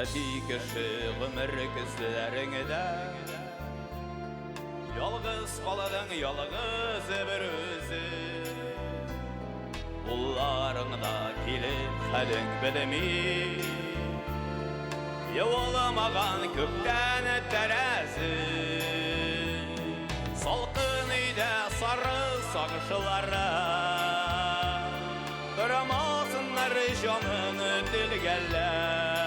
Әти кіші ғұмыр күзлеріңді Yalğız qaladın, yalğız bir özü Ullarыңda келіп хәлің білмей Yo'lamаған көптен тәрәзі Салқын үйде сары сағышылары Тұрмасынlar жанын тілгәләр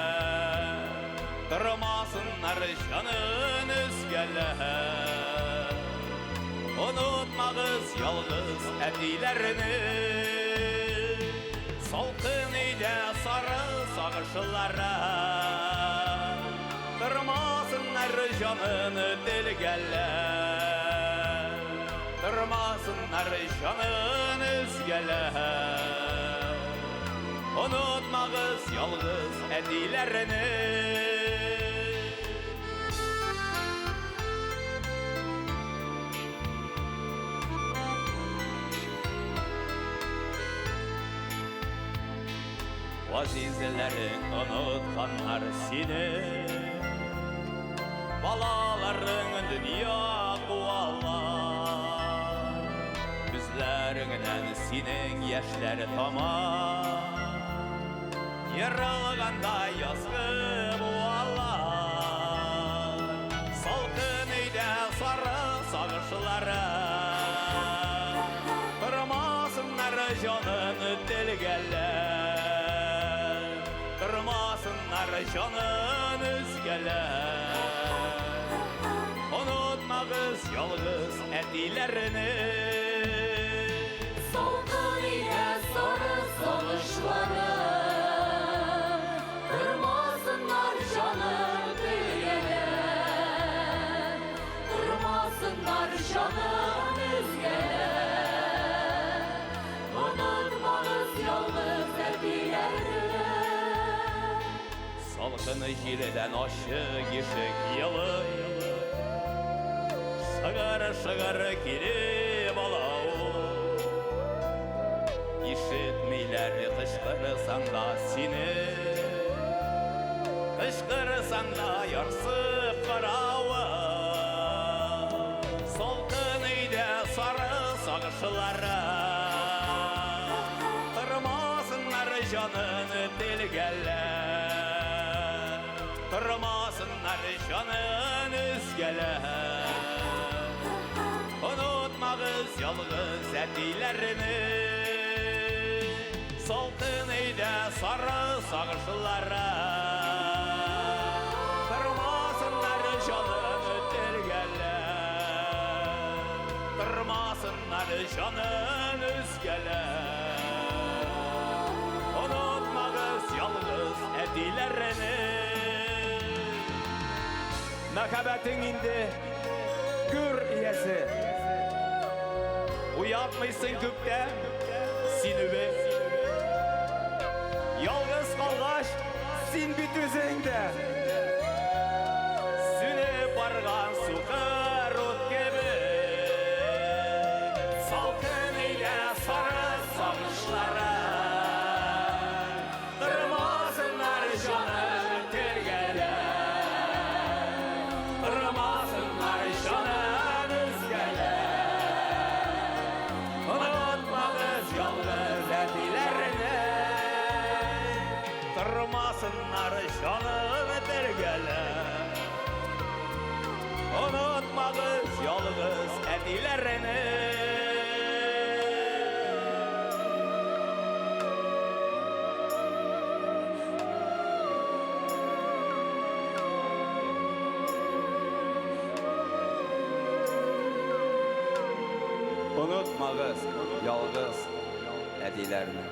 Тұрмасынlar жанын үзгәләр Unutmağız yalğız ətilərini Salqın eydə sarı sağışılara Durmasınlar canını dilgələr Durmasınlar canın üzgələr Unutmağız yalğız ətilərini Azizlerin unutkanlar seni Balaların dünya kuallar Gözlerinden senin yaşları tamam Yarılganda yazgı buallar Salkın eyde sarı sağışılara Kırmasınlar canını dilgələr Durmasınlar canın üzgələr Unutmağız yalğız ətilərini Salqın ilə sarı sağışları Durmasınlar canın dilgələr Durmasınlar canın üzgələr Unutmağız yalğız ətilərini Salqın jildən aşıq işik yılı Şığır kelib alau İşitmeylər qışqırsan da seni Qışqırsan da yarsıb qarava Salqın eydə sarı sağışılara Durmasınlar canın dilgələr Durmasınlar canın üzgələr Unutmağız yalğız ətilərini Salqın eydə sarı sağışılara Durmasınlar canın dilgələr Durmasınlar canın üzgələr Unutmağız yalğız ətilərini Məhəbbətin indi gür iyəsi Uyatmışsın kökten sinübe Yalğız qalğaş sin bit üzündə Sünüb barğan suqır ot gibi Salqın ilə sarı sağışlara Durmasınlar canın dilgələr Durmasınlar canın üzgələr Unutmağız yalğız ətilərini Durmasınlar canın dilgələr Unutmağız yalğız ətilərini Unutmağız yalğız ətilərini